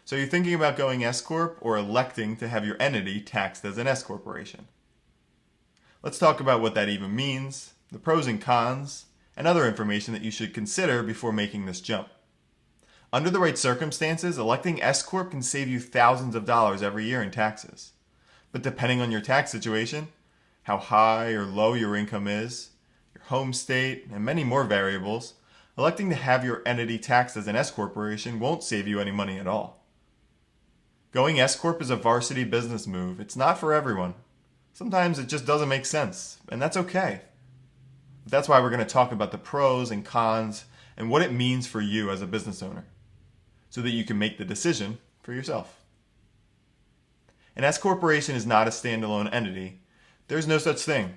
So you're thinking about going S Corp or electing to have your entity taxed as an S Corporation. Let's talk about what that even means, the pros and cons, and other information that you should consider before making this jump. Under the right circumstances, electing S Corp can save you thousands of dollars every year in taxes. But depending on your tax situation, how high or low your income is, your home state, and many more variables, electing to have your entity taxed as an S Corporation won't save you any money at all. Going S Corp is a varsity business move. It's not for everyone. Sometimes it just doesn't make sense, and that's okay. But that's why we're going to talk about the pros and cons and what it means for you as a business owner, so that you can make the decision for yourself. An S Corporation is not a standalone entity. There's no such thing.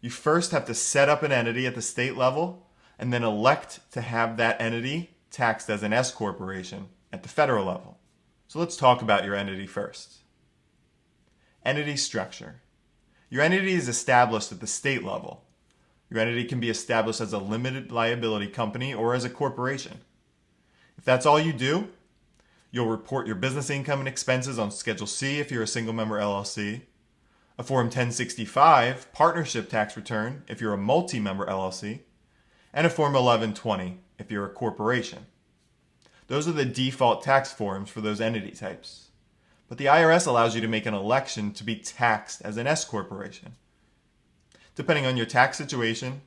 You first have to set up an entity at the state level and then elect to have that entity taxed as an S Corporation at the federal level. So let's talk about your entity first. Entity structure. Your entity is established at the state level. Your entity can be established as a limited liability company or as a corporation. If that's all you do, you'll report your business income and expenses on Schedule C if you're a single member LLC, a Form 1065 partnership tax return if you're a multi-member LLC, and a Form 1120 if you're a corporation. Those are the default tax forms for those entity types. But the IRS allows you to make an election to be taxed as an S Corporation. Depending on your tax situation,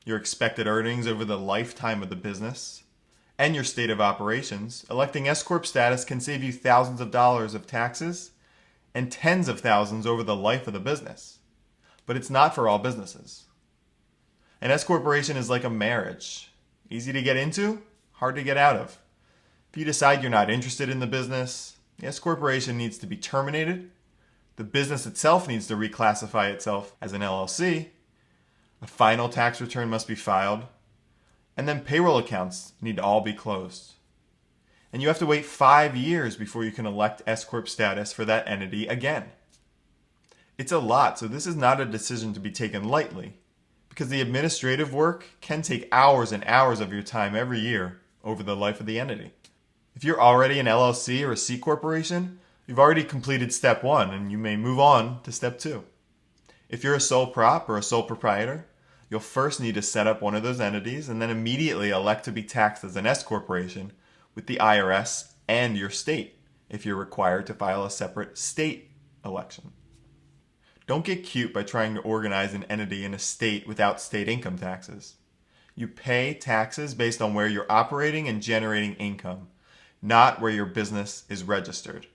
your expected earnings over the lifetime of the business, and your state of operations, electing S Corp status can save you thousands of dollars of taxes and tens of thousands over the life of the business. But it's not for all businesses. An S Corporation is like a marriage. Easy to get into, hard to get out of. If you decide you're not interested in the business, the S Corporation needs to be terminated, the business itself needs to reclassify itself as an LLC, a final tax return must be filed, and then payroll accounts need to all be closed. And you have to wait 5 years before you can elect S Corp status for that entity again. It's a lot, so this is not a decision to be taken lightly, because the administrative work can take hours and hours of your time every year over the life of the entity. If you're already an LLC or a C Corporation, you've already completed step 1 and you may move on to step 2. If you're a sole prop or a sole proprietor, you'll first need to set up one of those entities and then immediately elect to be taxed as an S Corporation with the IRS and your state if you're required to file a separate state election. Don't get cute by trying to organize an entity in a state without state income taxes. You pay taxes based on where you're operating and generating income, not where your business is registered.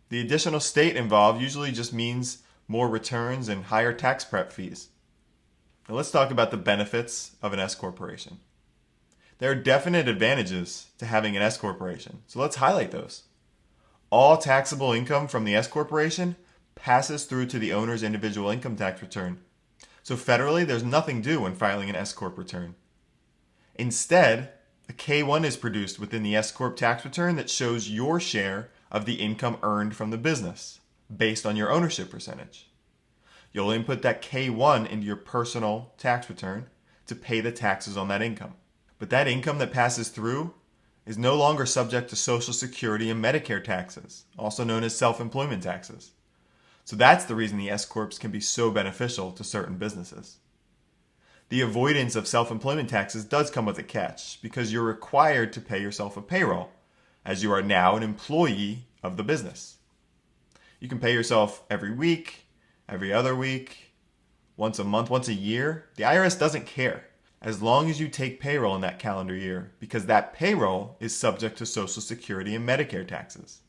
The additional state involved usually just means more returns and higher tax prep fees. Now let's talk about the benefits of an S Corporation. There are definite advantages to having an S Corporation, so let's highlight those. All taxable income from the S Corporation passes through to the owner's individual income tax return. So federally, there's nothing due when filing an S Corp return. Instead, a K-1 is produced within the S Corp tax return that shows your share of the income earned from the business, based on your ownership percentage. You'll input that K-1 into your personal tax return to pay the taxes on that income. But that income that passes through is no longer subject to Social Security and Medicare taxes, also known as self-employment taxes. So that's the reason the S Corps can be so beneficial to certain businesses. The avoidance of self-employment taxes does come with a catch because you're required to pay yourself a payroll, as you are now an employee of the business. You can pay yourself every week, every other week, once a month, once a year. The IRS doesn't care as long as you take payroll in that calendar year because that payroll is subject to Social Security and Medicare taxes.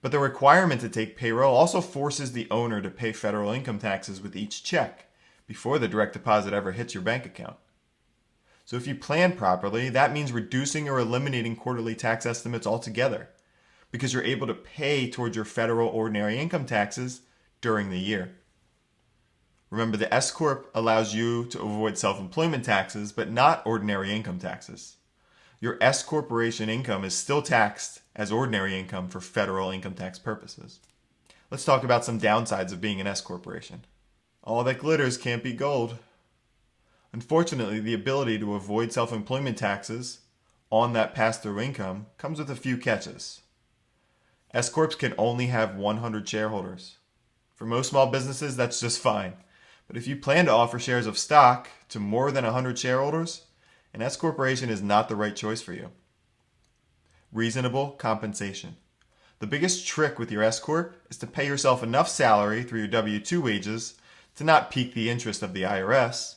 But the requirement to take payroll also forces the owner to pay federal income taxes with each check before the direct deposit ever hits your bank account. So if you plan properly, that means reducing or eliminating quarterly tax estimates altogether because you're able to pay towards your federal ordinary income taxes during the year. Remember, the S Corp allows you to avoid self-employment taxes, but not ordinary income taxes. Your S Corporation income is still taxed as ordinary income for federal income tax purposes. Let's talk about some downsides of being an S Corporation. All that glitters can't be gold. Unfortunately, the ability to avoid self-employment taxes on that pass-through income comes with a few catches. S Corps can only have 100 shareholders. For most small businesses, that's just fine. But if you plan to offer shares of stock to more than 100 shareholders, an S corporation is not the right choice for you. Reasonable compensation. The biggest trick with your S Corp is to pay yourself enough salary through your W-2 wages to not pique the interest of the IRS,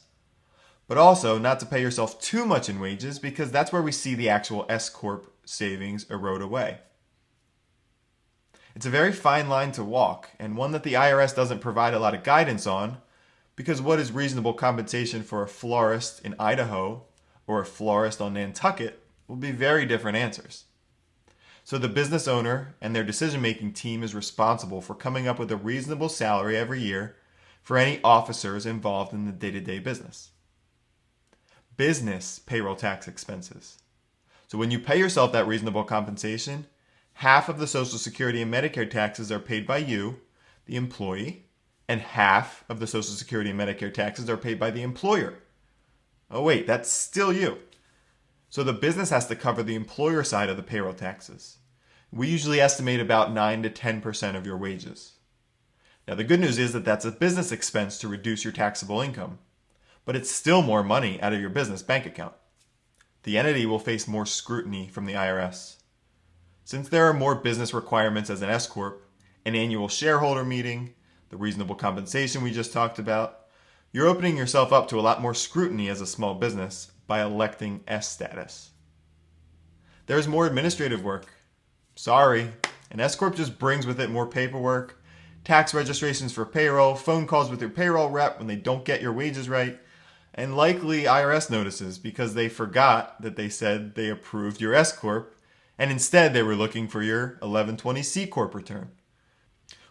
but also not to pay yourself too much in wages because that's where we see the actual S Corp savings erode away. It's a very fine line to walk, and one that the IRS doesn't provide a lot of guidance on, because what is reasonable compensation for a florist in Idaho or a florist on Nantucket will be very different answers. So the business owner and their decision-making team is responsible for coming up with a reasonable salary every year for any officers involved in the day-to-day business. Business payroll tax expenses. So when you pay yourself that reasonable compensation, half of the Social Security and Medicare taxes are paid by you, the employee, and half of the Social Security and Medicare taxes are paid by the employer. Oh wait, that's still you. So the business has to cover the employer side of the payroll taxes. We usually estimate about 9 to 10% of your wages. Now the good news is that that's a business expense to reduce your taxable income, but it's still more money out of your business bank account. The entity will face more scrutiny from the IRS. Since there are more business requirements as an S Corp, an annual shareholder meeting, the reasonable compensation we just talked about, you're opening yourself up to a lot more scrutiny as a small business by electing S status. There's more administrative work. Sorry, an S Corp just brings with it more paperwork, tax registrations for payroll, phone calls with your payroll rep when they don't get your wages right, and likely IRS notices because they forgot that they said they approved your S Corp, and instead they were looking for your 1120 C Corp return.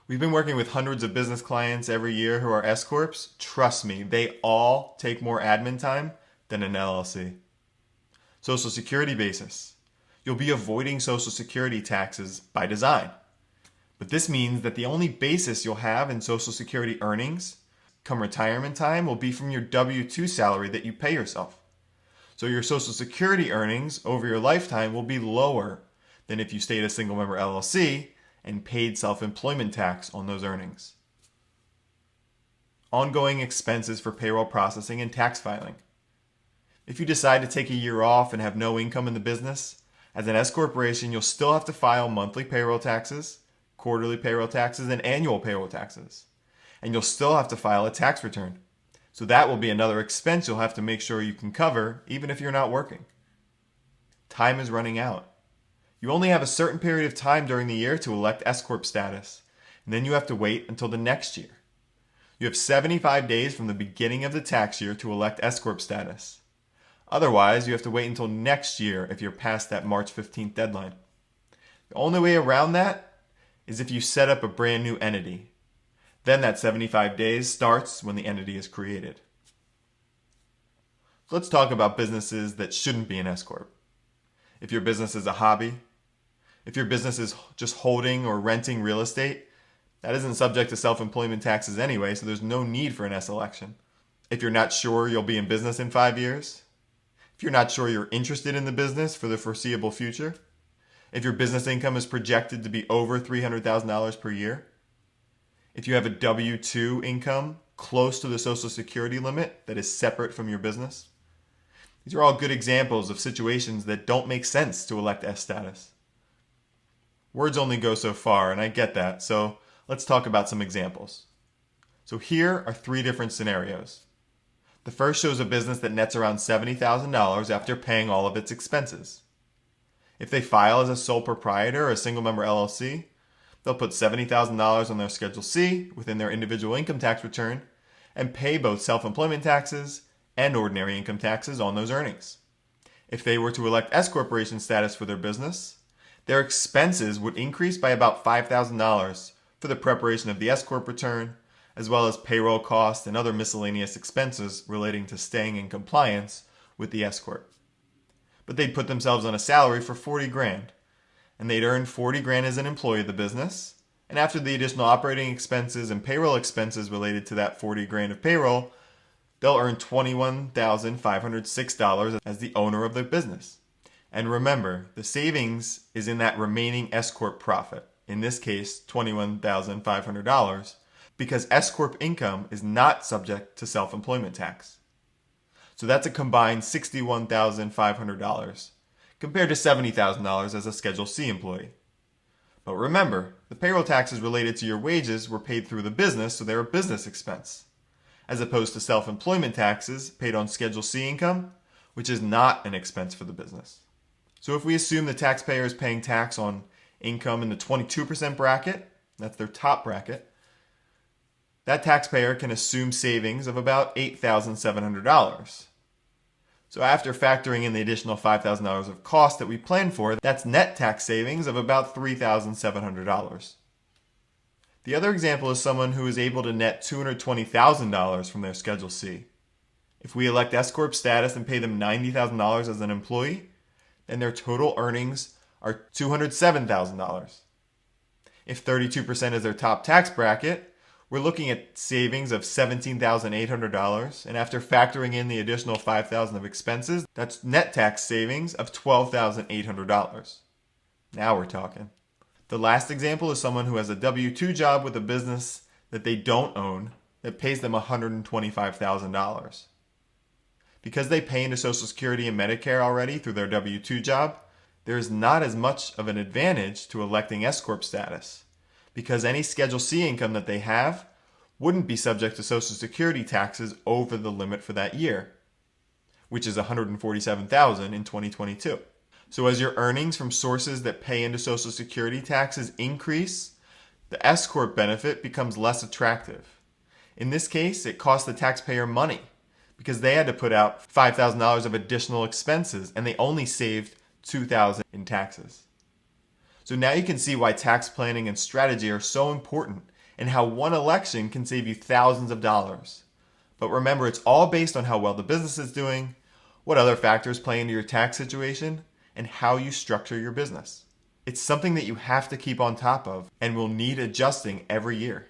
We've been working with hundreds of business clients every year who are S Corps. Trust me, they all take more admin time than an LLC. Social Security basis. You'll be avoiding Social Security taxes by design. But this means that the only basis you'll have in Social Security earnings come retirement time will be from your W-2 salary that you pay yourself. So your Social Security earnings over your lifetime will be lower than if you stayed a single member LLC and paid self-employment tax on those earnings. Ongoing expenses for payroll processing and tax filing. If you decide to take a year off and have no income in the business, as an S corporation, you'll still have to file monthly payroll taxes, quarterly payroll taxes, and annual payroll taxes. And you'll still have to file a tax return. So that will be another expense you'll have to make sure you can cover even if you're not working. Time is running out. You only have a certain period of time during the year to elect S Corp status, and then you have to wait until the next year. You have 75 days from the beginning of the tax year to elect S Corp status. Otherwise, you have to wait until next year if you're past that March 15th deadline. The only way around that is if you set up a brand new entity. Then that 75 days starts when the entity is created. Let's talk about businesses that shouldn't be an S Corp. If your business is a hobby, if your business is just holding or renting real estate, that isn't subject to self-employment taxes anyway, so there's no need for an S election. If you're not sure you'll be in business in 5 years, if you're not sure you're interested in the business for the foreseeable future, if your business income is projected to be over $300,000 per year, if you have a W-2 income close to the Social Security limit that is separate from your business. These are all good examples of situations that don't make sense to elect S status. Words only go so far, and I get that, so let's talk about some examples. So here are 3 different scenarios. The first shows a business that nets around $70,000 after paying all of its expenses. If they file as a sole proprietor or a single member LLC, they'll put $70,000 on their Schedule C within their individual income tax return and pay both self-employment taxes and ordinary income taxes on those earnings. If they were to elect S corporation status for their business, their expenses would increase by about $5,000 for the preparation of the S Corp return, as well as payroll costs and other miscellaneous expenses relating to staying in compliance with the S Corp. But they'd put themselves on a salary for $40,000, and they'd earn $40,000 as an employee of the business, and after the additional operating expenses and payroll expenses related to that $40,000 of payroll, they'll earn $21,506 as the owner of the business. And remember, the savings is in that remaining S Corp profit. in this case $21,500, because S Corp income is not subject to self-employment tax. So that's a combined $61,500 compared to $70,000 as a Schedule C employee. But remember, the payroll taxes related to your wages were paid through the business, so they're a business expense, as opposed to self-employment taxes paid on Schedule C income, which is not an expense for the business. So if we assume the taxpayer is paying tax on income in the 22% bracket, that's their top bracket, that taxpayer can assume savings of about $8,700. So after factoring in the additional $5,000 of cost that we planned for, that's net tax savings of about $3,700. The other example is someone who is able to net $220,000 from their Schedule C. If we elect S Corp status and pay them $90,000 as an employee, then their total earnings are $207,000. If 32% is their top tax bracket, we're looking at savings of $17,800, and after factoring in the additional $5,000 of expenses, that's net tax savings of $12,800. Now we're talking. The last example is someone who has a W-2 job with a business that they don't own that pays them $125,000. Because they pay into Social Security and Medicare already through their W-2 job, there is not as much of an advantage to electing S Corp status, because any Schedule C income that they have wouldn't be subject to Social Security taxes over the limit for that year, which is $147,000 in 2022. So as your earnings from sources that pay into Social Security taxes increase, the S Corp benefit becomes less attractive. In this case, it costs the taxpayer money because they had to put out $5,000 of additional expenses and they only saved $2,000 in taxes. So now you can see why tax planning and strategy are so important and how one election can save you thousands of dollars. But remember, it's all based on how well the business is doing, what other factors play into your tax situation, and how you structure your business. It's something that you have to keep on top of and will need adjusting every year.